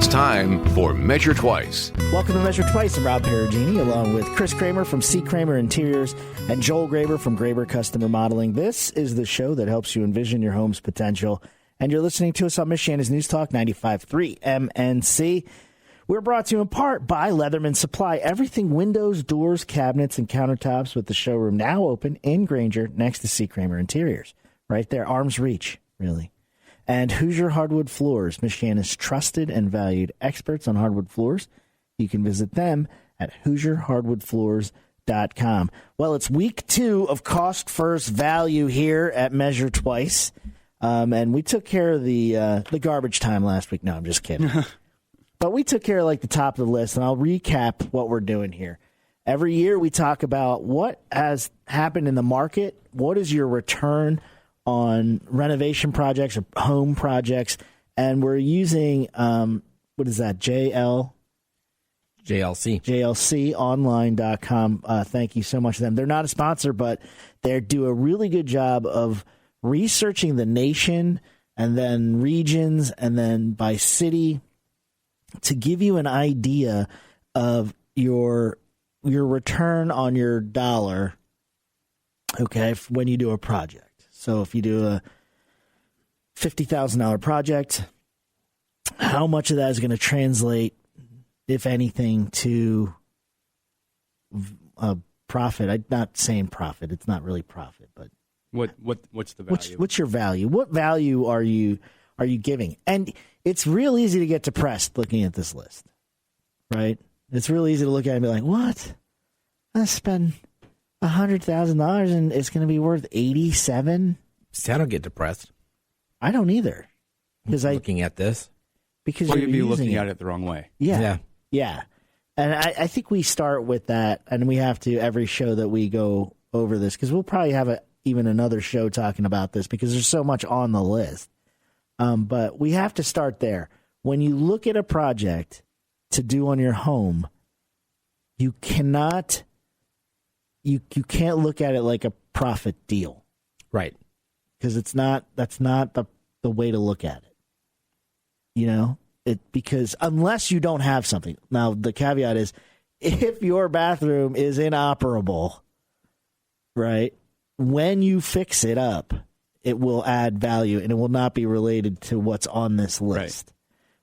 It's time for Measure Twice. Welcome to Measure Twice. I'm Rob Perugini, along with Chris Kramer from C. Kramer Interiors and Joel Graber from Graber Custom Remodeling. This is the show that helps you envision your home's potential. And you're listening to us on Michiana's News Talk 95.3 MNC. We're brought to you in part by Leatherman Supply. Everything windows, doors, cabinets, and countertops, with the showroom now open in Granger next to C. Kramer Interiors. Right there, arm's reach, really. And Hoosier Hardwood Floors, Michiana's trusted and valued experts on hardwood floors. You can visit them at HoosierHardwoodFloors.com. Well, it's week 2 of Cost First Value here at Measure Twice. And we took care of the garbage time last week. No, I'm just kidding. But we took care of like the top of the list, and I'll recap what we're doing here. Every year we talk about what has happened in the market. What is your return on renovation projects or home projects? And we're using, what is that, JLC. JLConline.com. Thank you so much to them. They're not a sponsor, but they do a really good job of researching the nation and then regions and then by city to give you an idea of your return on your dollar, okay, when you do a project. So if you do a $50,000 project, how much of that is going to translate, if anything, to a profit? I'm not saying profit. It's not really profit, but what's the value? What's your value? What value are you giving? And it's real easy to get depressed looking at this list, right? It's real easy to look at it and be like, what? I spend $100,000 and it's going to be worth $87,000. See, I don't get depressed. I don't either. Looking at this. Because you'd you're be looking it. at it the wrong way. Yeah. And I think we start with that, and we have to every show that we go over this, because we'll probably have even another show talking about this because there's so much on the list. But we have to start there. When you look at a project to do on your home, you cannot, you can't look at it like a profit deal. Right. Because that's not the way to look at it. You know? Because unless you don't have something. Now, the caveat is, if your bathroom is inoperable, right, when you fix it up, it will add value, and it will not be related to what's on this list. Right.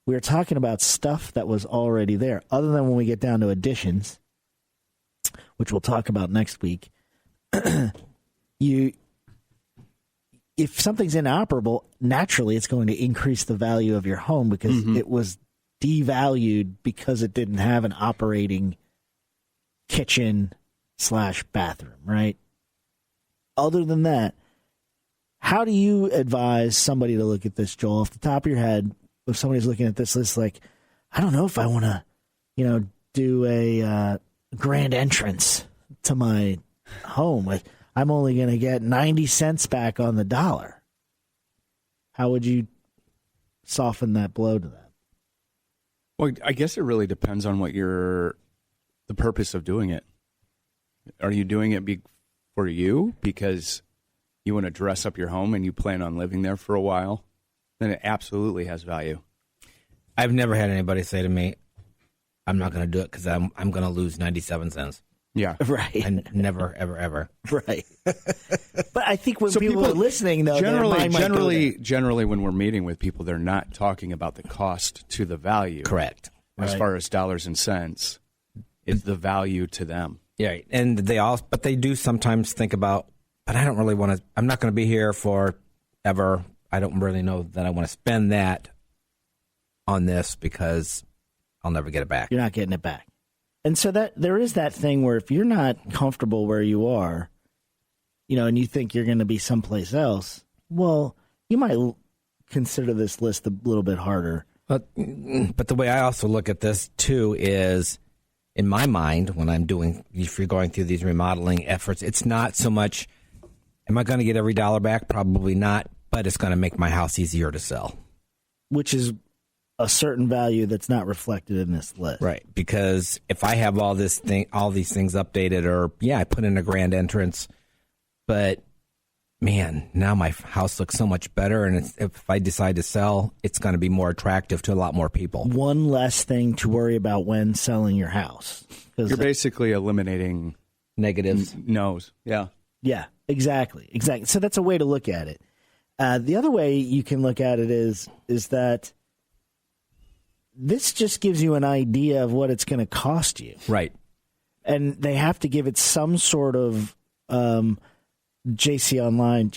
We're talking about stuff that was already there, other than when we get down to additions, which we'll talk about next week. If something's inoperable, naturally it's going to increase the value of your home because it was devalued because it didn't have an operating kitchen/bathroom, right? Other than that, how do you advise somebody to look at this, Joel? Off the top of your head, if somebody's looking at this list, like, I don't know if I want to, do a grand entrance to my home. I'm only going to get 90 cents back on the dollar. How would you soften that blow to that? Well, I guess it really depends on what the purpose of doing it. Are you doing it for you because you want to dress up your home and you plan on living there for a while? Then it absolutely has value. I've never had anybody say to me, I'm not going to do it because I'm going to lose 97 cents. Yeah. Right. And never, ever, ever. Right. But I think when people are listening, though, generally when we're meeting with people, they're not talking about the cost to the value. Correct. As far as dollars and cents, is the value to them. Yeah. And but they do sometimes think about, but I don't really want to, I'm not going to be here for ever. I don't really know that I want to spend that on this because I'll never get it back. You're not getting it back. And so that there is that thing where if you're not comfortable where you are, and you think you're going to be someplace else, well, you might consider this list a little bit harder. But the way I also look at this too is, in my mind, when if you're going through these remodeling efforts, it's not so much, am I going to get every dollar back? Probably not, but it's going to make my house easier to sell. Which is a certain value that's not reflected in this list. Right. Because if I have all these things updated, or I put in a grand entrance, but man, now my house looks so much better, and if I decide to sell, it's going to be more attractive to a lot more people. One less thing to worry about when selling your house. You're basically eliminating Negatives. no's. Yeah. Yeah, exactly. So that's a way to look at it. The other way you can look at it is that this just gives you an idea of what it's going to cost you. Right. And they have to give it some sort of JLC Online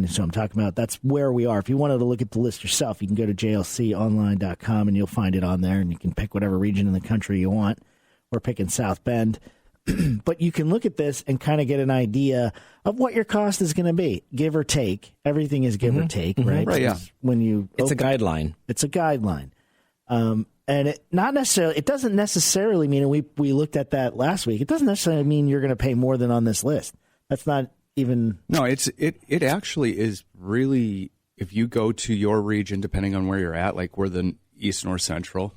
is what I'm talking about. That's where we are. If you wanted to look at the list yourself, you can go to jlconline.com and you'll find it on there, and you can pick whatever region in the country you want. We're picking South Bend. But you can look at this and kind of get an idea of what your cost is going to be, give or take. Everything is give or take, right? Right, yeah. It's a guideline. It's a guideline. And it doesn't necessarily mean, and we looked at that last week, it doesn't necessarily mean you're going to pay more than on this list. That's not even... No, it actually is really, if you go to your region, depending on where you're at, like we're the East, North, Central,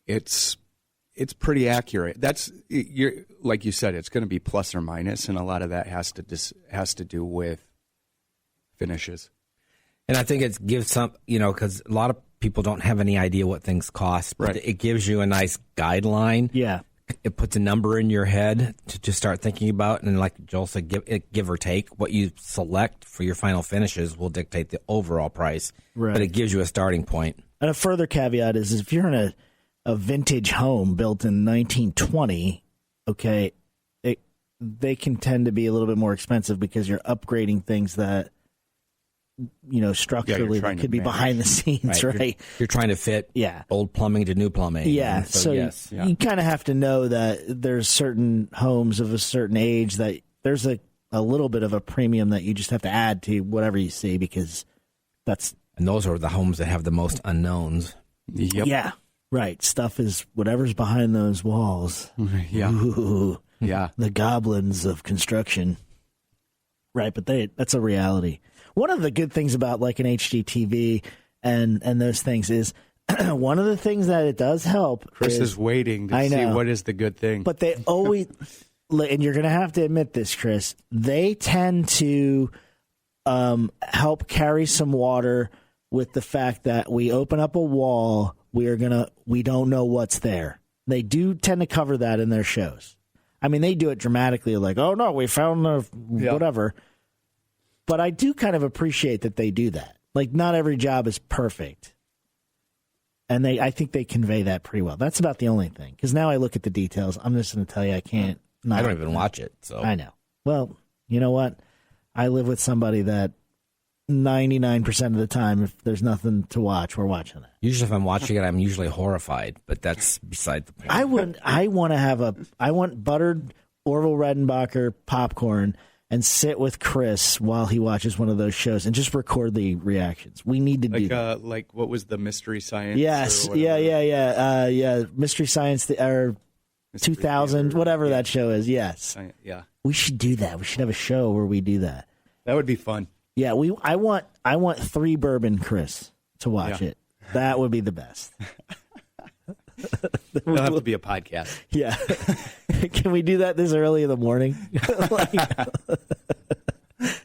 it's pretty accurate. Like you said, it's going to be plus or minus, and a lot of that has to do with finishes. And I think it gives some, because a lot of people don't have any idea what things cost, but Right. it gives you a nice guideline. Yeah. It puts a number in your head to start thinking about, and like Joel said, give or take, what you select for your final finishes will dictate the overall price. Right. But it gives you a starting point. And a further caveat is if you're in a vintage home built in 1920, okay, they can tend to be a little bit more expensive because you're upgrading things that, structurally trying that to could be match. behind the scenes, right? You're trying to fit Yeah. old plumbing to new plumbing. Yeah, And so yes. you kind of have to know that there's certain homes of a certain age that there's a little bit of a premium that you just have to add to whatever you see because that's... And those are the homes that have the most unknowns. Yep. Yeah, right. Stuff is whatever's behind those walls. Yeah. Ooh, Yeah. the goblins of construction. Right, but that's a reality. One of the good things about like an HGTV and those things is one of the things that it does help. Chris is waiting to I see know. what is the good thing. But they always, and you're going to have to admit this, Chris, they tend to help carry some water with the fact that we open up a wall, we don't know what's there. They do tend to cover that in their shows. I mean, they do it dramatically, like, oh no, we found whatever. But I do kind of appreciate that they do that. Like, not every job is perfect. And I think they convey that pretty well. That's about the only thing. Because now I look at the details. I'm just going to tell you I can't. I don't even watch it. So I know. Well, you know what? I live with somebody that 99% of the time, if there's nothing to watch, we're watching it. usually if I'm watching it, I'm usually horrified. But that's beside the point. I want buttered Orville Redenbacher popcorn and sit with Chris while he watches one of those shows and just record the reactions. We need to do that. Like what was the Mystery Science? Yes, or yeah. whatever? Mystery Science, or Mystery 2000, Theater. whatever that show is. Yes, Yeah. we should do that. We should have a show where we do that. That would be fun. Yeah, I want 3 bourbon Chris to watch Yeah. it. That would be the bbest. It'll have to be a podcast. Yeah. Can we do that this early in the morning?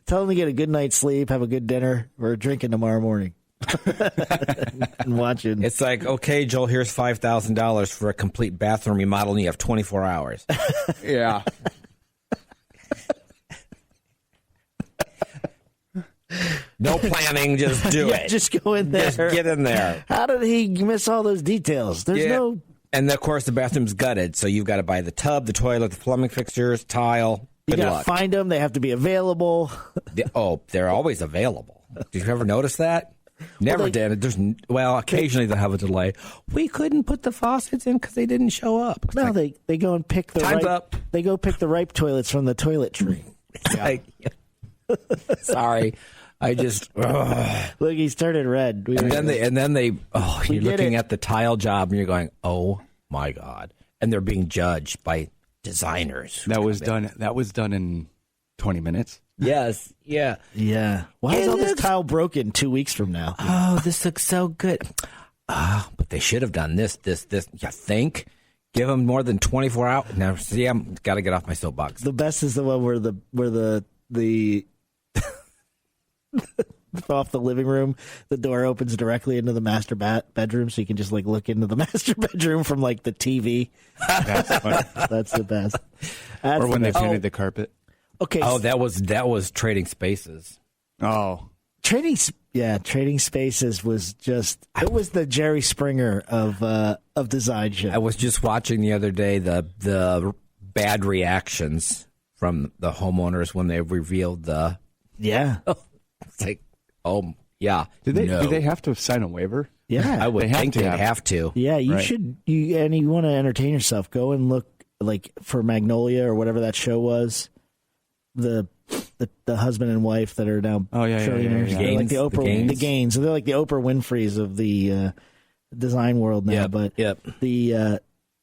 Tell them to get a good night's sleep, have a good dinner. We're drinking tomorrow morning. And watching. It's like, okay, Joel, here's $5,000 for a complete bathroom remodel, and you have 24 hours. Yeah. No planning, just do Yeah, it. just go in there. Just get in there. How did he miss all those details? There's Yeah. no... And of course, the bathroom's gutted, so you've got to buy the tub, the toilet, the plumbing fixtures, tile. You Good got to luck. find them. They have to be available. They're always available. Did you ever notice that? Never did. Occasionally they'll have a delay. We couldn't put the faucets in because they didn't show up. It's No, like, they go and pick the Time's ripe... up. They go pick the ripe toilets from the toilet tree. it's like, sorry, I just. Ugh. Look, he's turning red. And then they. Oh, you're did looking it. at the tile job and you're going, oh my god! And they're being judged by designers. That was done in 20 minutes. Yes. Yeah. Yeah. Why is all this tile broken 2 weeks from now? Oh, this looks so good. But they should have done this. You think? Give them more than 24 hours. Now, see, I'm got to get off my soapbox. The best is the one where the the off the living room, the door opens directly into the master bedroom, so you can just like look into the master bedroom from like the TV. That's funny. That's the best. That's Or when the they best. painted the carpet. Okay. Oh, that was Trading Spaces. Oh, Trading Spaces was just, it was the Jerry Springer of design shit. I was just watching the other day the bad reactions from the homeowners when they revealed the. Yeah. It's like, oh yeah. do they no. do they have to sign a waiver? Yeah. I would They have think to they'd have- have to. Yeah, you Right. should. You want to entertain yourself? Go and look like for Magnolia or whatever that show was. The husband and wife that are now Oh, yeah, yeah, trillionaires. yeah, yeah. They're like the Gaines, the Oprah, Gaines. the Gaines. So they're like the Oprah Winfreys of the design world now. Yep, But yep. the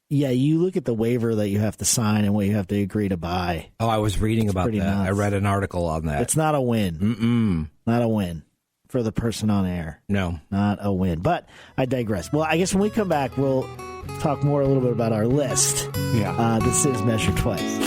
you look at the waiver that you have to sign and what you have to agree to buy. Oh, I was reading about pretty that. nuts. I read an article on that. It's not a win. Mm-mm. Not a win for the person on air. No. Not a win. But I digress. Well, I guess when we come back, we'll talk more a little bit about our list. Yeah. This is Measure Twice.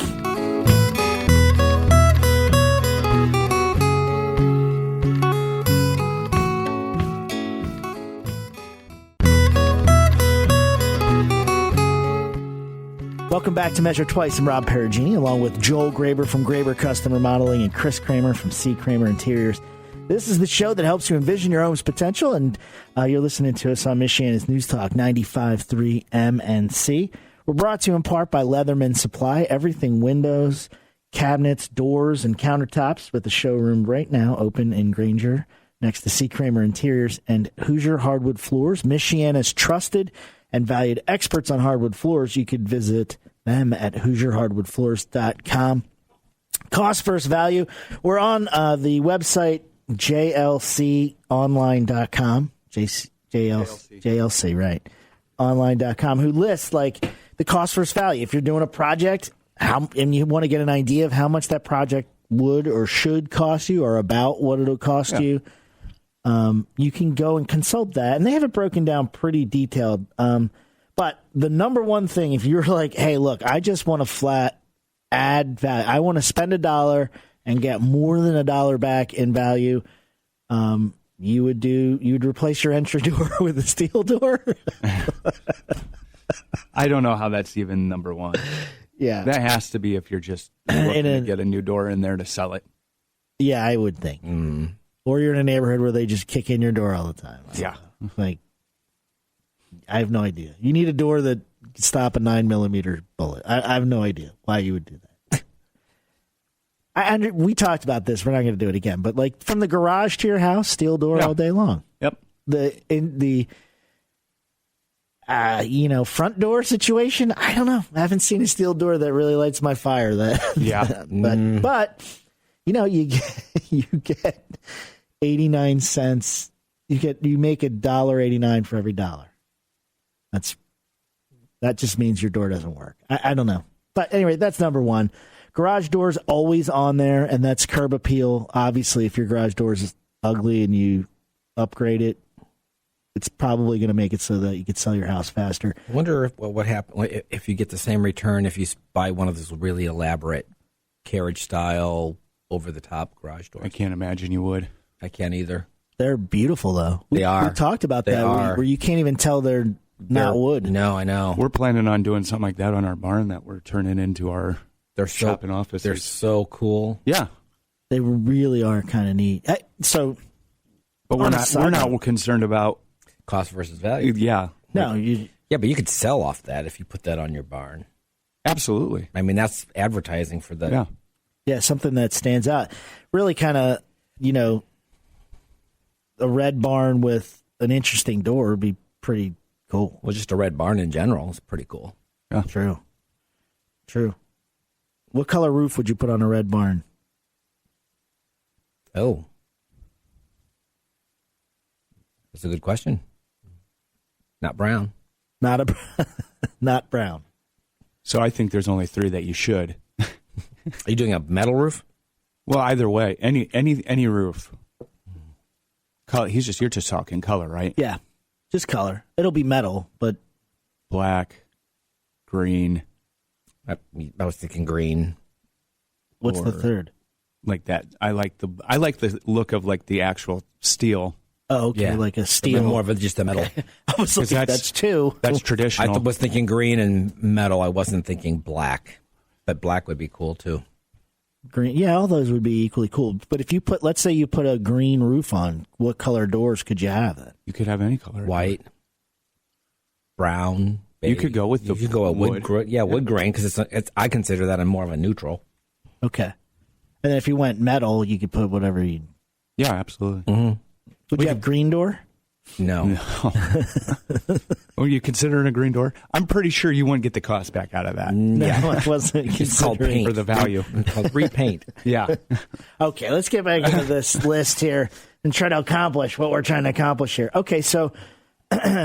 Welcome back to Measure Twice. I'm Rob Perugini, along with Joel Graber from Graber Custom Remodeling and Chris Kramer from C. Kramer Interiors. This is the show that helps you envision your home's potential, and you're listening to us on Michiana's News Talk 95.3 MNC. We're brought to you in part by Leatherman Supply, everything windows, cabinets, doors, and countertops, with the showroom right now open in Granger next to C. Kramer Interiors and Hoosier Hardwood Floors, Michiana's trusted and valued experts on hardwood floors. You could visit them at HoosierHardwoodFloors.com. Cost versus value. We're on the website jlconline.com. JLC, right. Online.com, who lists like the cost versus value. If you're doing a project and you want to get an idea of how much that project would or should cost you or about what it'll cost you, you can go and consult that. And they have it broken down pretty detailed. But the number one thing, if you're like, hey, look, I just want to flat add value. I want to spend $1 and get more than $1 back in value. You'd replace your entry door with a steel door. I don't know how that's even number one. Yeah. That has to be if you're just looking to get a new door in there to sell it. Yeah, I would think. Or you're in a neighborhood where they just kick in your door all the time. Yeah. Like, I have no idea. You need a door that can stop a 9mm bullet. I have no idea why you would do that. We talked about this. We're not going to do it again. But like from the garage to your house, steel door all day long. Yep. The front door situation. I don't know. I haven't seen a steel door that really lights my fire. But you get 89 cents. You make $1.89 for every dollar. That just means your door doesn't work. I don't know. But anyway, that's number one. Garage doors always on there, and that's curb appeal. Obviously, if your garage door is ugly and you upgrade it, it's probably going to make it so that you could sell your house faster. I wonder what happens if you get the same return if you buy one of those really elaborate carriage style over the top garage doors. I can't imagine you would. I can't either. They're beautiful, though. They are. We talked about They that are. where you can't even tell they're not wood. No, I know. We're planning on doing something like that on our barn that we're turning into our They're shop and office. They're so cool. Yeah. They really are kind of neat. So, But we're On a not side note- concerned about Cost versus value. yeah. no, Yeah, but you could sell off that if you put that on your barn. Absolutely. I mean, that's advertising for the. Yeah. something that stands out. Really kind of, a red barn with an interesting door would be pretty cool. Well, just a red barn in general is pretty cool. Yeah. True. What color roof would you put on a red barn? Oh. That's a good question. Not brown. Not brown. So I think there's only 3 that you should. Are you doing a metal roof? Well, either way, any roof. Color. You're just talking color, right? Yeah, just color. It'll be metal, but Black, green, I was thinking green. what's the third? like that. I like the look of like the actual steel. Oh, okay, Yeah. like a steel. More of just a metal. I was like, that's two. That's I traditional. was thinking green and metal. I wasn't thinking black, but black would be cool too. Green. Yeah, all those would be equally cool. But if you let's say you put a green roof on, what color doors could you have then? You could have any color. White, brown. You could go with You could go with wood. wood grain because it's. I consider that a more of a neutral. Okay. And then if you went metal, you could put whatever you. Yeah, absolutely. Mm-hmm. Would you have green door? No. Are you considering a green door? I'm pretty sure you wouldn't get the cost back out of that No, I wasn't. It's called considering- paint. for the value. It's called repaint. Yeah. Okay, let's get back into this list here and try to accomplish what we're trying to accomplish here. Okay, so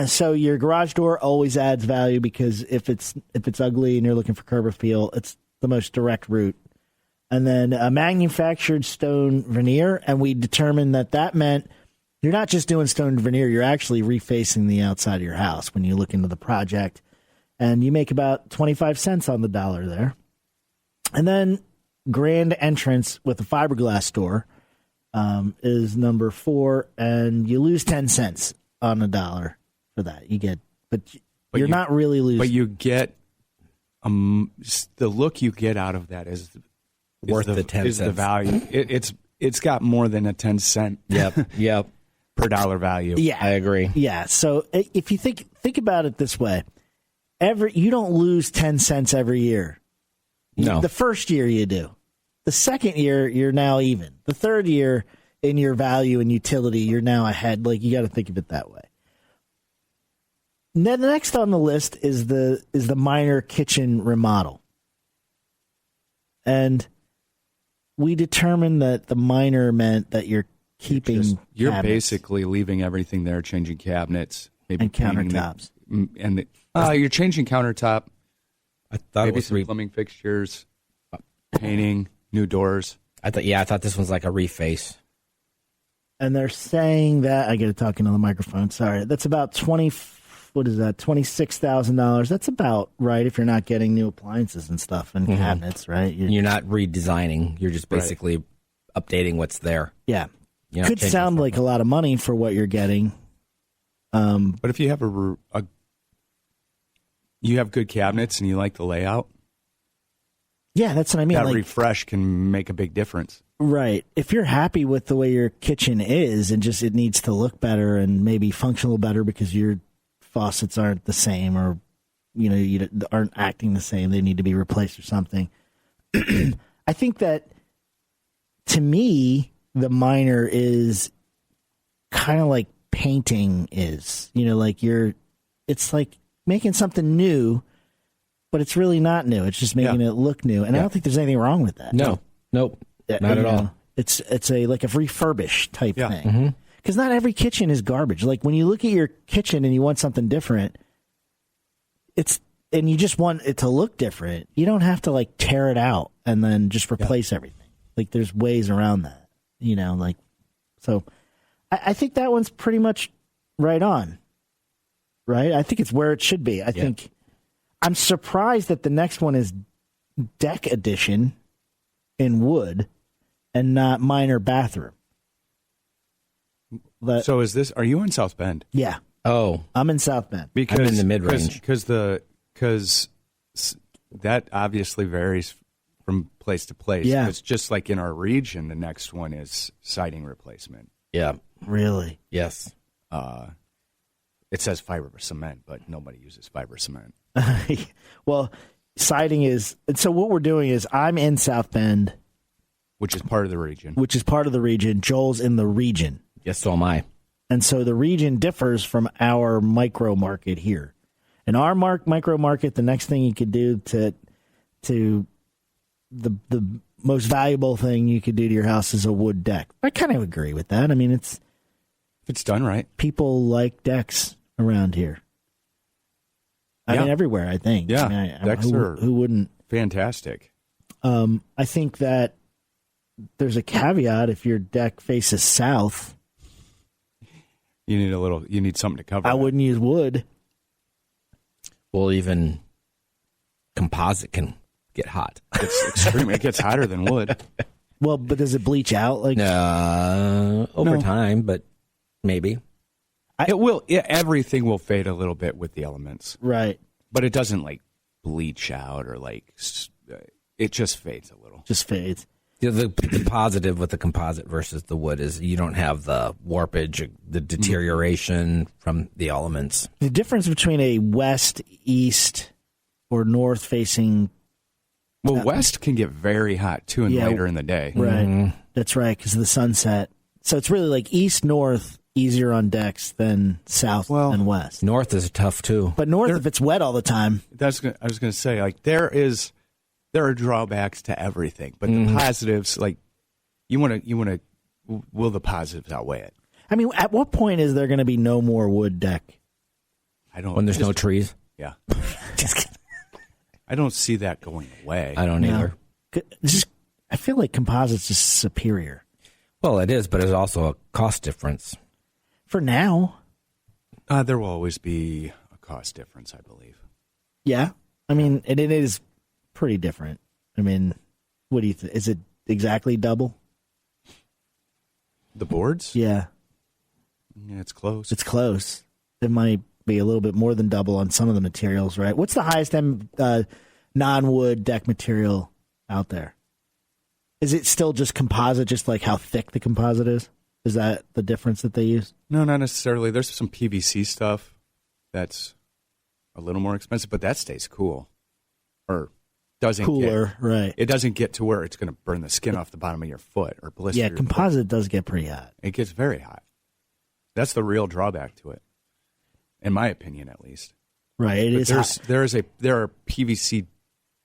so your garage door always adds value because if it's ugly and you're looking for curb appeal, it's the most direct route. And then a manufactured stone veneer, and we determined that meant you're not just doing stone veneer, you're actually refacing the outside of your house when you look into the project. And you make about 25 cents on the dollar there. And then grand entrance with a fiberglass door is number 4, and you lose 10 cents on the dollar for that. You get, but you're not really losing. But you get the look you get out of that is Worth the 10 is the cents. value. It's got more than a 10 cent Yep. per dollar value. Yeah, I agree. Yeah. So if you think about it this way, you don't lose 10 cents every year. No. The first year you do. The second year you're now even. The third year in your value and utility you're now ahead. Like you got to think of it that way. And then the next on the list is the minor kitchen remodel. And we determined that the minor meant that you're keeping You're cabinets basically leaving everything there, changing cabinets, maybe and painting countertops. you're changing countertop, I thought it maybe was some plumbing fixtures, painting, new doors. I thought this was like a reface. And they're saying that I get to talk into the microphone. Sorry, that's about $26,000. That's about right if you're not getting new appliances and stuff and cabinets, right? You're not redesigning. You're just basically updating what's there. Yeah, You're not could changing sound something. like a lot of money for what you're getting. But if you have you have good cabinets and you like the layout, Yeah, that's what I mean. that Like, refresh can make a big difference. right. If you're happy with the way your kitchen is and just it needs to look better and maybe functional better because your faucets aren't the same or you aren't acting the same, they need to be replaced or something. I think that to me the minor is kind of like painting is. It's like making something new, but it's really not new. It's just making it look new. And I don't think there's anything wrong with that. No. Nope. Not at all. It's a refurbished type Yeah. thing. Because not every kitchen is garbage. Like when you look at your kitchen and you want something different, and you just want it to look different, you don't have to like tear it out and then just replace everything. Like there's ways around that, so I think that one's pretty much right on. Right? I think it's where it should be. I think I'm surprised that the next one is deck edition in wood and not minor bathroom. But, So are you in South Bend? yeah, Oh, I'm in South Bend. Because I'm in the mid-range. Because that obviously varies from place to place. Yeah. It's just like in our region, the next one is siding replacement. yeah. Really? Yes. It says fiber cement, but nobody uses fiber cement. Well, siding is. And so what we're doing is I'm in South Bend, Which is part of the region. which is part of the region. Joel's in the region. Yes, so am I. And so the region differs from our micro market here. In our micro market, the next thing you could do to the most valuable thing you could do to your house is a wood deck. I kind of agree with that. I mean, If it's done right. people like decks around here. I Yeah. mean, everywhere, I think. Yeah, I mean, decks are- who wouldn't? Fantastic. I think that there's a caveat if your deck faces south. You need something to cover. I that. wouldn't use wood. Well, even composite can get hot. It's extreme. It gets hotter than wood. Well, but does it bleach out? Like Over No. time, but maybe. It will. Yeah, everything will fade a little bit with the elements, right? but it doesn't like bleach out or like it just fades a little. Just fades. The positive with the composite versus the wood is you don't have the warpage, the deterioration from the elements. The difference between a west, east, or north facing. Well, west can get very hot too, and Yeah. later in the day. Right. That's right, because of the sunset. So it's really like east, north, easier on decks than south Well, and west. North is tough too. But north, if it's wet all the time, I was going to say, like, there are drawbacks to everything, but the positives, like, will the positives outweigh it? I mean, at what point is there going to be no more wood deck? I don't. When there's no trees, Yeah, Just kidding. I don't see that going away. I don't either. I feel like composite's just superior Well, it is, but there's also a cost difference. for now. There will always be a cost difference, I believe. Yeah, I mean, and it is pretty different. I mean, what do you think? Is it exactly double? The boards, Yeah, it's close. it's close. It might be a little bit more than double on some of the materials, right? What's the highest end non-wood deck material out there? Is it still just composite, just like how thick the composite is? Is that the difference that they use? No, not necessarily. There's some PVC stuff that's a little more expensive, but that stays cool, or doesn't Cooler, right? It doesn't get to where it's going to burn the skin off the bottom of your foot or blister. Yeah, your composite does get pretty hot. foot. It gets very hot. That's the real drawback to it, in my opinion, at least. Right, it But is hot. there are PVC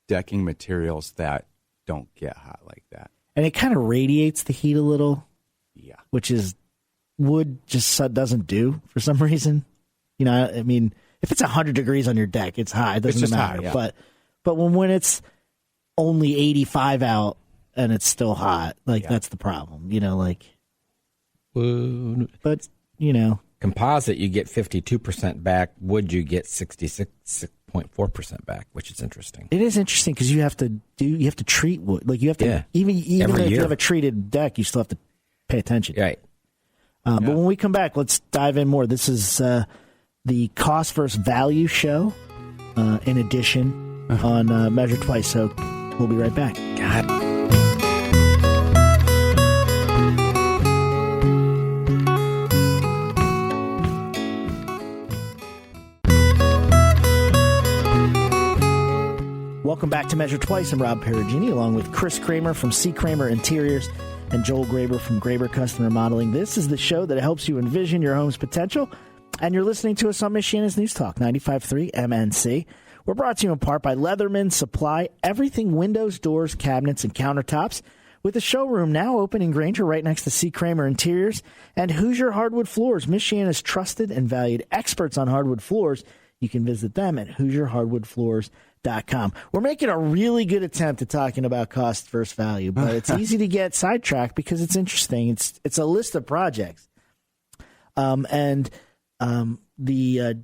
decking materials that don't get hot like that. And it kind of radiates the heat a little, Yeah. which is wood just doesn't do for some reason. You know, I mean, if it's 100 degrees on your deck, it's hot. It doesn't just matter. hot, yeah. But when it's only 85 out and it's still hot, like Yeah. that's the problem. You know, like, Wood. but you know, Composite, you get 52% back. Wood, you get 66.4% back, which is interesting. it is interesting because you have to treat wood. Like you have to Yeah. even Every if you year. have a treated deck, you still have to pay attention. Right. But when we come back, let's dive in more. This is the cost versus value show, in addition, on Measure Twice. So we'll be right back. God. Welcome back to Measure Twice. I'm Rob Perugini, along with Chris Kramer from C. Kramer Interiors and Joel Graber from Graber Custom Remodeling. This is the show that helps you envision your home's potential, and you're listening to us on Michiana's News Talk 95.3 MNC. We're brought to you in part by Leatherman Supply, everything windows, doors, cabinets, and countertops, with a showroom now open in Granger right next to C. Kramer Interiors and Hoosier Hardwood Floors, Michiana's trusted and valued experts on hardwood floors. You can visit them at HoosierHardwoodFloors.com. We're making a really good attempt at talking about cost versus value, but it's easy to get sidetracked because it's interesting. It's a list of projects. The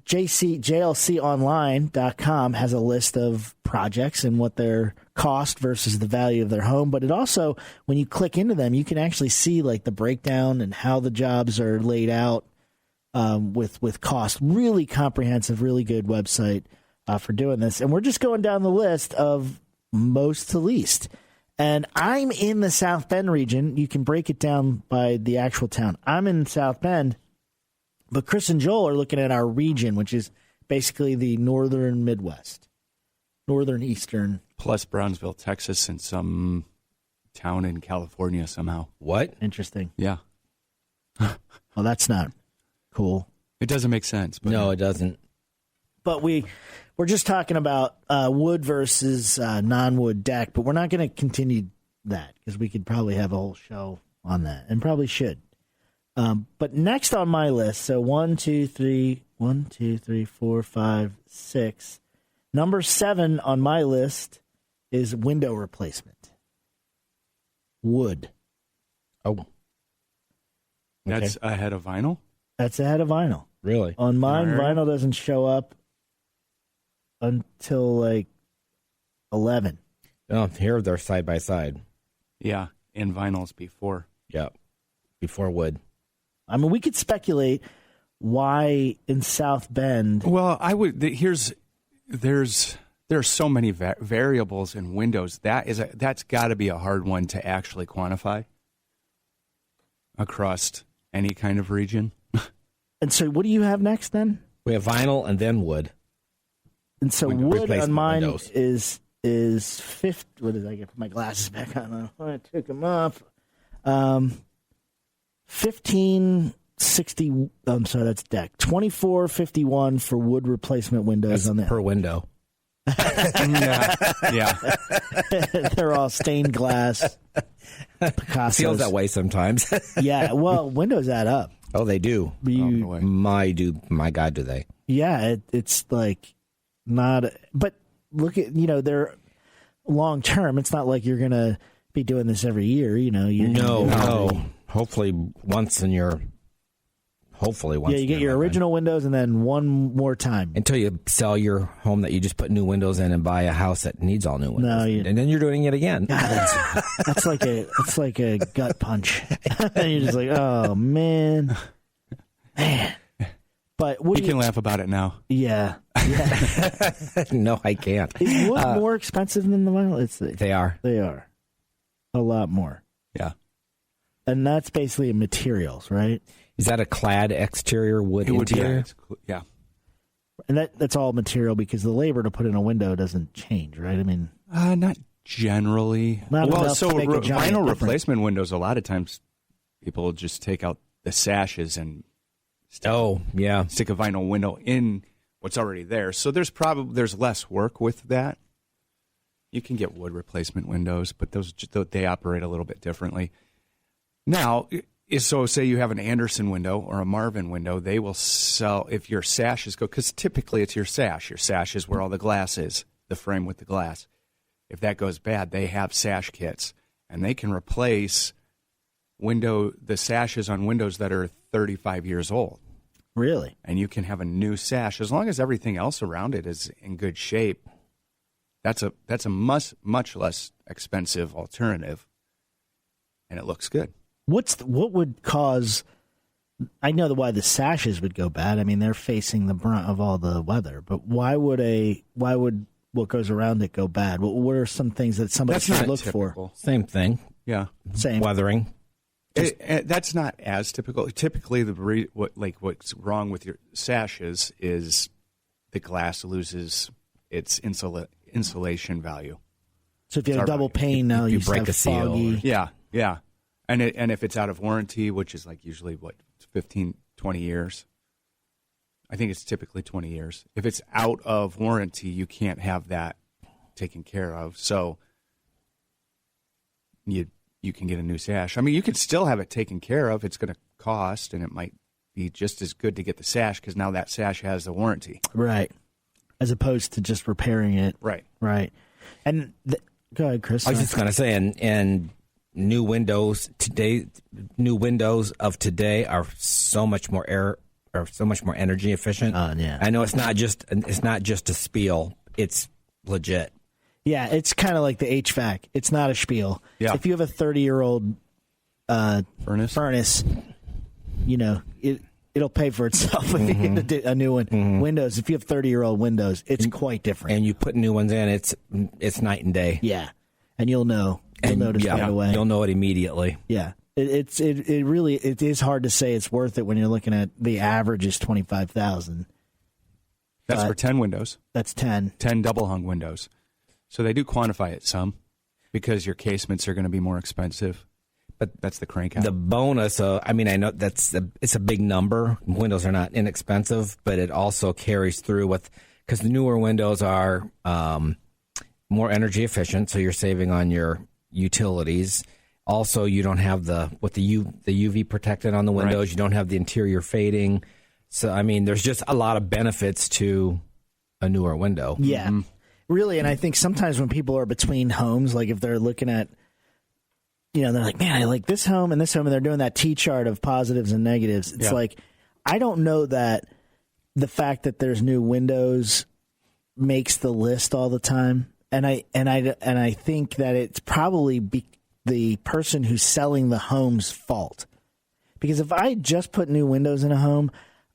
JLConline.com has a list of projects and what their cost versus the value of their home. But it also, when you click into them, you can actually see like the breakdown and how the jobs are laid out with cost. Really comprehensive, really good website for doing this. And we're just going down the list of most to least. And I'm in the South Bend region. You can break it down by the actual town. I'm in South Bend. But Chris and Joel are looking at our region, which is basically the northern Midwest, northern Eastern. Plus Brownsville, Texas, and some town in California somehow. What? Interesting. Yeah. Well, that's not cool. It doesn't make sense. But No, it doesn't. But we're just talking about wood versus non-wood deck, but we're not going to continue that because we could probably have a whole show on that and probably should. But next on my list, so 1, 2, 3, 4, 5, 6. Number 7 on my list is window replacement. Wood. Oh, that's ahead of vinyl? That's ahead of vinyl. really? On mine, All right. vinyl doesn't show up until like 11. Oh, here they're side by side. Yeah. in vinyls before. Yeah, before wood. I mean, we could speculate why in South Bend. Well, there's so many variables in windows. That's got to be a hard one to actually quantify across any kind of region. And so, what do you have next then? We have vinyl and then wood. And so, Window wood on replacement mine windows. is 50. What did I get? Put my glasses back on. I took them off. 1560. I'm sorry, that's deck. 2451 for wood replacement windows That's on that. per window. Yeah. They're all stained glass. Picassos. Feels that way sometimes. Yeah, well, windows add up. Oh, they do. You- boy. My God, do they? Yeah, it's like not. But look at they're long term. It's not like you're gonna be doing this every year. No. Hopefully once in your. Hopefully once. Yeah, you in get your lifetime. original windows and then one more time. Until you sell your home that you just put new windows in and buy a house that needs all new windows. No, and then you're doing it again. That's like a gut punch. And you're just like, oh man. But what You can laugh about it now. Yeah. No, I can't. Is wood more expensive than the vinyl? They are. They are a lot more, Yeah. and that's basically materials, right? Is that a clad exterior wood It would be. interior? Yeah. And that's all material because the labor to put in a window doesn't change, right? I mean, Not generally. Not well, enough so to make a giant vinyl difference. replacement windows, a lot of times people just take out the sashes and Oh, yeah. stick a vinyl window in what's already there. So there's less work with that. You can get wood replacement windows, but they operate a little bit differently. Now, so say you have an Anderson window or a Marvin window, they will sell if your sashes go, because typically it's your sash. Your sash is where all the glass is, the frame with the glass. If that goes bad, they have sash kits, and they can replace the sashes on windows that are 35 years old. really? And you can have a new sash as long as everything else around it is in good shape. That's a much less expensive alternative, and it looks good. What would cause? I know why the sashes would go bad. I mean, they're facing the brunt of all the weather. But why would what goes around it go bad? What are some things that somebody That's should not look typical. Same thing. Yeah, for? Same. Weathering. that's not as typical. Typically, what's wrong with your sashes is the glass loses its insulation value. So if you have a Sorry. double pane now, you you break have a seal foggy. Yeah. And if it's out of warranty, which is like usually 15, 20 years. I think it's typically 20 years. If it's out of warranty, you can't have that taken care of. So you can get a new sash. I mean, you can still have it taken care of. It's going to cost, and it might be just as good to get the sash because now that sash has the warranty. Right. As opposed to just repairing it. Right. Right. And go ahead, Chris. I was Sorry. just going to say, and new windows of today are so much more energy efficient. Yeah. I know it's not just a spiel. It's legit. Yeah, it's kind of like the HVAC. It's not a spiel. Yeah. If you have a 30-year-old furnace, it'll pay for itself if you get a new one. Windows, if you have 30-year-old windows, it's quite different. And you put new ones in, it's night and day. Yeah, and you'll know. You'll notice right away. You'll know it immediately. Yeah, it really is hard to say it's worth it when you're looking at the average is $25,000. That's for 10 windows, That's 10. 10 double hung windows. So they do quantify it some because your casements are going to be more expensive. But that's the crank out. The bonus, I know it's a big number. Windows are not inexpensive, but it also carries through because the newer windows are more energy efficient, so you're saving on your utilities. Also, you don't have the UV protectant on the windows. Right. You don't have the interior fading. So, there's just a lot of benefits to a newer window. Yeah, really. And I think sometimes when people are between homes, like if they're looking at, they're like, man, I like this home and this home, and they're doing that T-chart of positives and negatives. It's like, I don't know that the fact that there's new windows makes the list all the time. And I think that it's probably the person who's selling the home's fault. Because if I just put new windows in a home,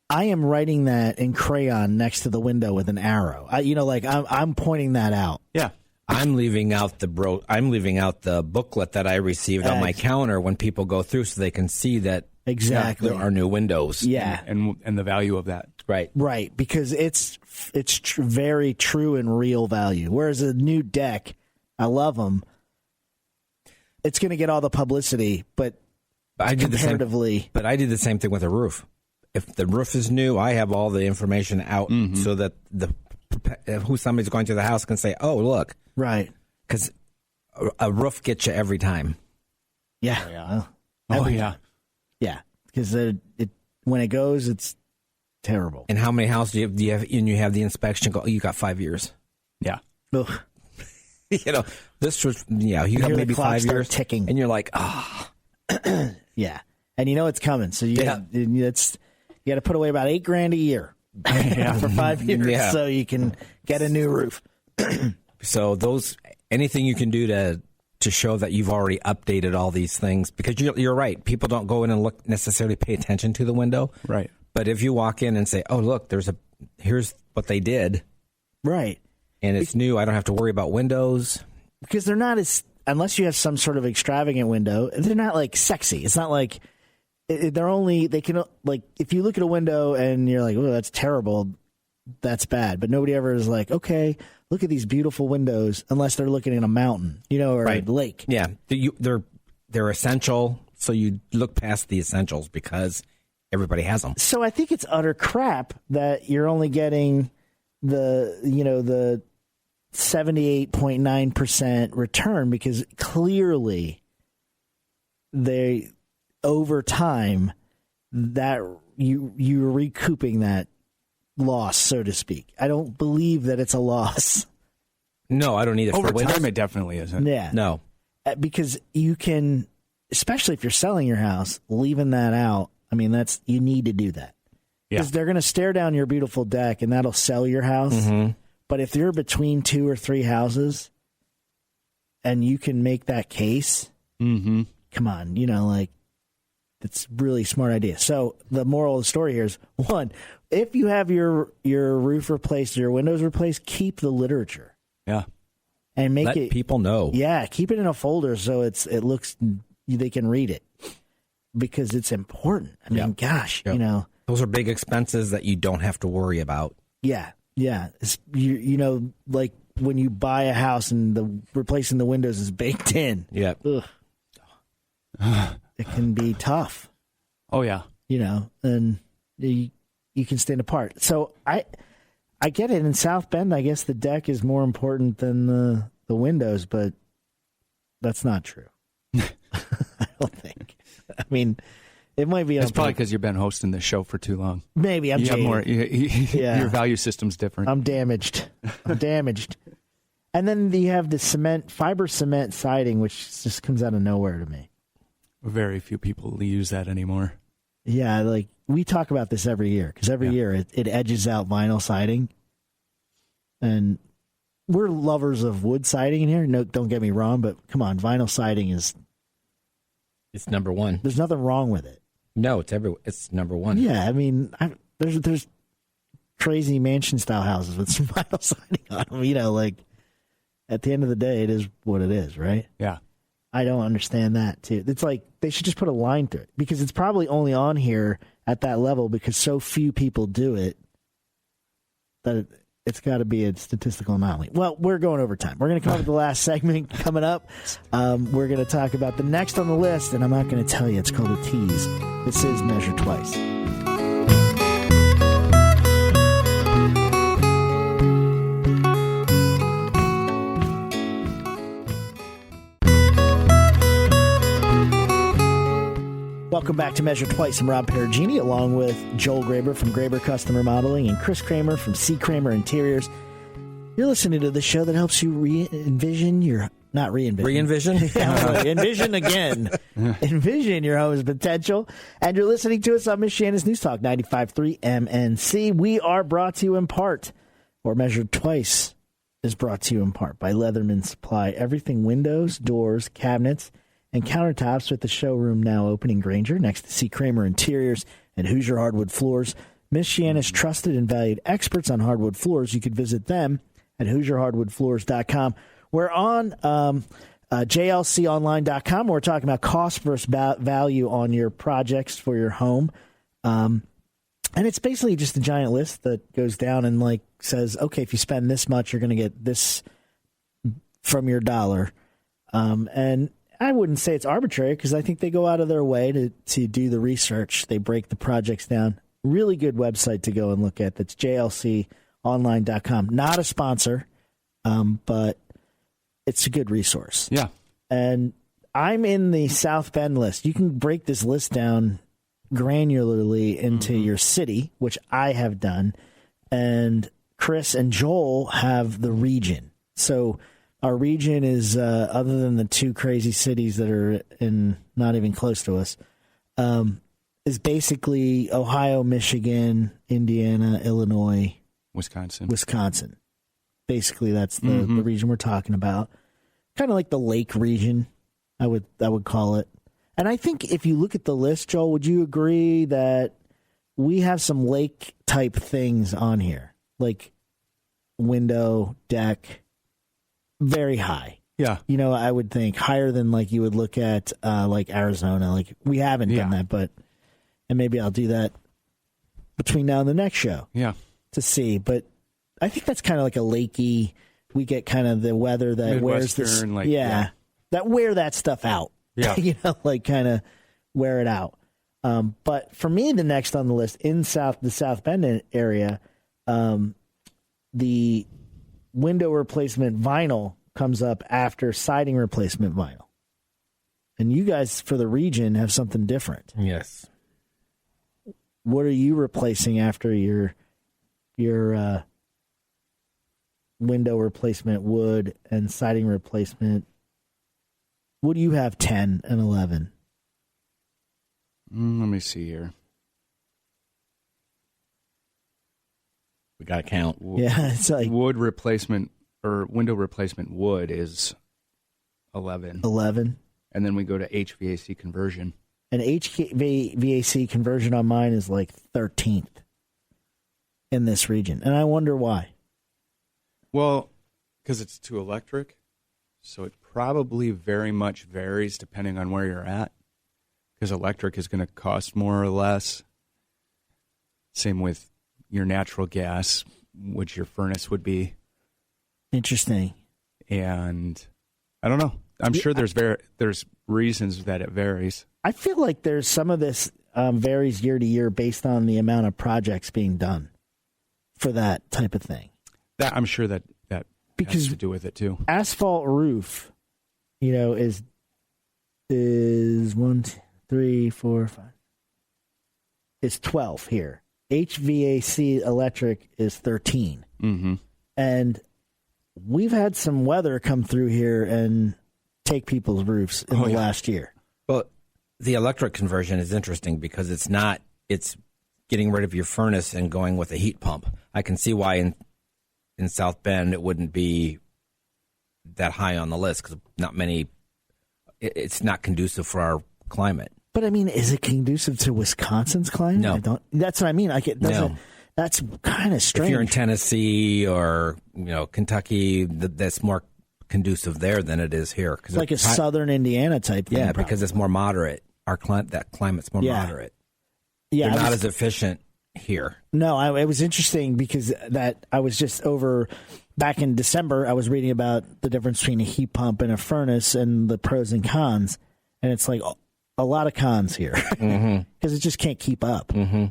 I am writing that in crayon next to the window with an arrow. I'm pointing that out. Yeah. I'm leaving out the booklet that I received on my counter when people go through, so they can see that Exactly there are new windows. Yeah, and the value of that. Right, because it's very true and real value. Whereas a new deck, I love them. It's going to get all the publicity, but comparatively. But I did the same thing with a roof. If the roof is new, I have all the information out so that who somebody's going to the house can say, "Oh, look." Right. Because a roof gets you every time. Yeah. Yeah. Because when it goes, it's terrible. And how many houses do you have? And you have the inspection go, you got 5 years. Yeah. Ugh. This was, you have hear maybe the clock 5 start years. ticking. And you're like, Yeah. And you know it's coming. So you got to put away about $8,000 a year for 5 years so you can get a new roof. So anything you can do to show that you've already updated all these things, because you're right. People don't go in and necessarily pay attention to the window. Right. But if you walk in and say, "Oh, look, here's what they did." Right. And it's new. I don't have to worry about windows. Because they're not unless you have some sort of extravagant window, they're not like sexy. It's not like they can, like, if you look at a window and you're like, "Oh, that's terrible. That's bad." But nobody ever is like, "Okay, look at these beautiful windows," unless they're looking at a mountain, or a lake. Yeah. They're essential. So you look past the essentials because everybody has them. So I think it's utter crap that you're only getting the 78.9% return, because clearly over time that you're recouping that loss, so to speak. I don't believe that it's a loss. No, I don't either. Over time, it definitely isn't. Yeah. No. Because you can, especially if you're selling your house, leaving that out. I mean, you need to do that. Because they're going to stare down your beautiful deck and that'll sell your house. Mm-hmm. But if you're between 2 or 3 houses and you can make that case, come on, it's really smart idea. So the moral of the story here is, 1, if you have your roof replaced, your windows replaced, keep the literature. Yeah. And let people know. Yeah, keep it in a folder so it looks, they can read it, because it's important. I mean, gosh, those are big expenses that you don't have to worry about. Yeah. Yeah. It's, like when you buy a house and replacing the windows is baked in. Yeah. It can be tough. Oh, yeah. And you can stand apart. So I get it. In South Bend, I guess the deck is more important than the windows, but that's not true. I don't think. I mean, it might be. It's probably because you've been hosting this show for too long. Maybe I'm jaded. More. Your value system's different. I'm damaged. And then you have the fiber cement siding, which just comes out of nowhere to me. Very few people use that anymore. Yeah, like we talk about this every year, because every year it edges out vinyl siding. And we're lovers of wood siding in here. No, don't get me wrong, but come on, vinyl siding it's number one. There's nothing wrong with it. No, it's number one. Yeah, I mean, there's crazy mansion style houses with some vinyl siding on them. Like at the end of the day, it is what it is, right? Yeah. I don't understand that too. It's like they should just put a line through it, because it's probably only on here at that level because so few people do it that it's got to be a statistical anomaly. Well, we're going over time. We're going to come up with the last segment coming up. We're going to talk about the next on the list, and I'm not going to tell you. It's called a tease. This is Measure Twice. Welcome back to Measure Twice. I'm Rob Perugini, along with Joel Graber from Graber Custom Remodeling and Chris Kramer from C. Kramer Interiors. You're listening to the show that helps you re-envision your... Not re-envision. Re-envision? Envision again. Envision your home's potential. And you're listening to us on Michiana's News Talk 95.3 MNC. We are brought to you in part, or Measured Twice is brought to you in part by Leatherman Supply. Everything windows, doors, cabinets, and countertops with the showroom now open in Granger next to C. Kramer Interiors and Hoosier Hardwood Floors. Michiana's trusted and valued experts on hardwood floors. You could visit them at HoosierHardwoodFloors.com. We're on JLConline.com. We're talking about cost versus value on your projects for your home. And it's basically just a giant list that goes down and like says, okay, if you spend this much, you're going to get this from your dollar. And I wouldn't say it's arbitrary because I think they go out of their way to do the research. They break the projects down. Really good website to go and look at. That's JLConline.com. Not a sponsor, but it's a good resource. Yeah. And I'm in the South Bend list. You can break this list down granularly into your city, which I have done. And Chris and Joel have the region. So our region is, other than the two crazy cities that are in not even close to us, is basically Ohio, Michigan, Indiana, Illinois, Wisconsin. Basically, that's the region we're talking about. Kind of like the lake region, I would call it. And I think if you look at the list, Joel, would you agree that we have some lake type things on here, like window, deck, very high? Yeah. You know, I would think higher than like you would look at like Arizona. Like we haven't done that, but and maybe I'll do that between now and the next show. Yeah. To see, but I think that's kind of like a lakey. We get kind of the weather that wears this, that wear that stuff out. Yeah, you know, like kind of wear it out. But for me, the next on the list in the South Bend area, the window replacement vinyl comes up after siding replacement vinyl, and you guys for the region have something different. Yes. What are you replacing after your window replacement wood and siding replacement? What do you have 10 and 11? Let me see here. We got to count. Yeah, it's like wood replacement or window replacement wood is 11. 11. And then we go to HVAC conversion. An HVAC conversion on mine is like 13th in this region. And I wonder why. Well, because it's too electric. So it probably very much varies depending on where you're at. Because electric is going to cost more or less. Same with your natural gas, which your furnace would be. Interesting. And I don't know. I'm sure there's reasons that it varies. I feel like there's some of this varies year to year based on the amount of projects being done for that type of thing. That I'm sure that because has to do with it too. Asphalt roof, you know, is 1, 2, 3, 4, 5. It's 12 here. HVAC electric is 13. Mm-hmm. And we've had some weather come through here and take people's roofs in the last year. Well, the electric conversion is interesting because it's getting rid of your furnace and going with a heat pump. I can see why in South Bend it wouldn't be that high on the list because it's not conducive for our climate. But I mean, is it conducive to Wisconsin's climate? No. That's what I mean. That's kind of strange. If you're in Tennessee or Kentucky, that's more conducive there than it is here. It's like a southern Indiana type thing. Yeah, because it's more moderate. That climate's more moderate. Yeah, they're not as efficient here. No, it was interesting because I was just over back in December. I was reading about the difference between a heat pump and a furnace and the pros and cons, and it's like a lot of cons here because it just can't keep up. Mm-hmm.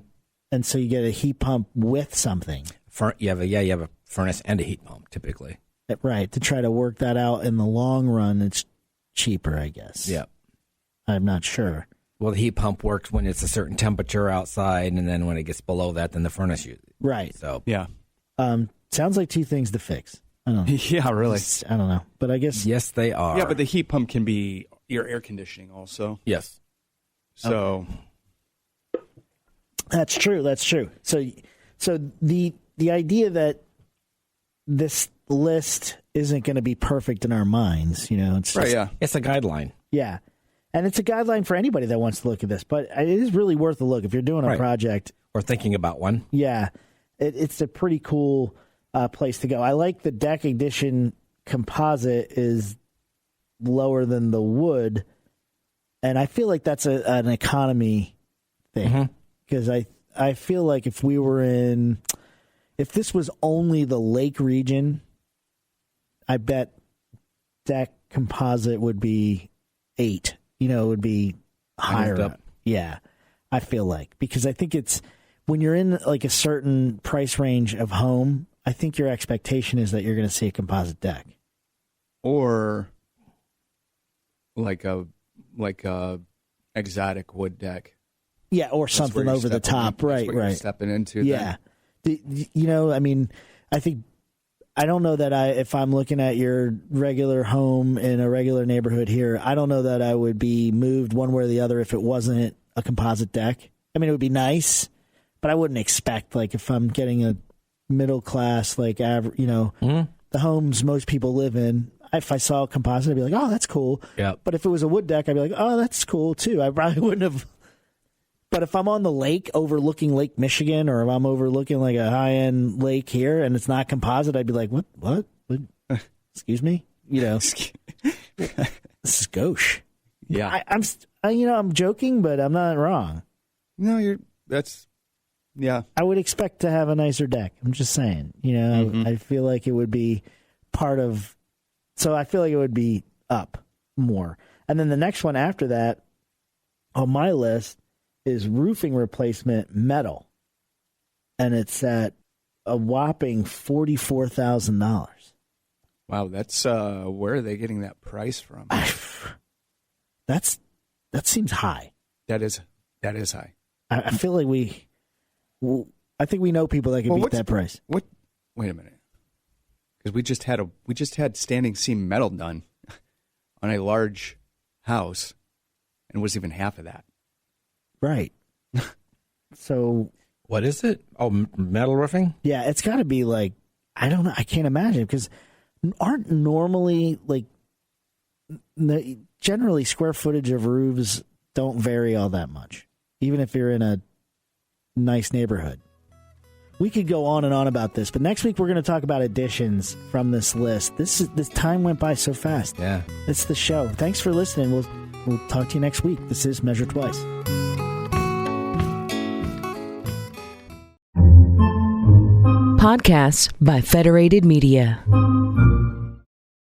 And so you get a heat pump with something. You have a furnace and a heat pump typically. Right, to try to work that out in the long run, it's cheaper, I guess. Yeah. I'm not sure. Well, the heat pump works when it's a certain temperature outside, and then when it gets below that, then the furnace uses it. Right. So yeah. Sounds like two things to fix. I don't know. Yeah, really. I don't know. But I guess. Yes, they are. Yeah, but the heat pump can be your air conditioning also. Yes. So. Okay. That's true. So the idea that this list isn't going to be perfect in our minds, it's right. just, Yeah. It's a guideline. Yeah. And it's a guideline for anybody that wants to look at this, but it is really worth a look if you're doing a Right. project. Or thinking about one. Yeah, it's a pretty cool place to go. I like the deck edition composite is lower than the wood, and I feel like that's an economy thing because I feel like if this was only the lake region, I bet deck composite would be 8. It would be higher up. Yeah, I feel like, because I think it's when you're in like a certain price range of home, I think your expectation is that you're going to see a composite deck. Or like a exotic wood deck. Yeah, or That's where something you're over the stepping top. in- that's Right, what you're right. stepping into. Yeah. Then. I mean, I think I don't know that if I'm looking at your regular home in a regular neighborhood here, I don't know that I would be moved one way or the other if it wasn't a composite deck. I mean, it would be nice, but I wouldn't expect, like, if I'm getting a middle class, like, average, the homes most people live in, if I saw a composite, I'd be like, oh, that's cool. Yep. But if it was a wood deck, I'd be like, oh, that's cool too. I probably wouldn't have. But if I'm on the lake overlooking Lake Michigan, or if I'm overlooking like a high-end lake here and it's not composite, I'd be like, what? Excuse me? This is gauche. Yeah. I'm joking, but I'm not wrong. No, yeah. I would expect to have a nicer deck. I'm just saying, I feel like it would be part of, so I feel like it would be up more. And then the next one after that on my list is roofing replacement metal. And it's at a whopping $44,000. Wow, that's where are they getting that price from? That seems high. That is high. I feel like I think we know people that can beat that price. Wait a minute, because we just had standing seam metal done on a large house, and it was even half of that. Right. So What is it? Oh, metal roofing? yeah, it's got to be like, I don't know. I can't imagine, because aren't normally like generally square footage of roofs don't vary all that much, even if you're in a nice neighborhood. We could go on and on about this, but next week we're going to talk about additions from this list. This time went by so fast. Yeah. It's the show. Thanks for listening. We'll talk to you next week. This is Measure Twice. Podcasts by Federated Media.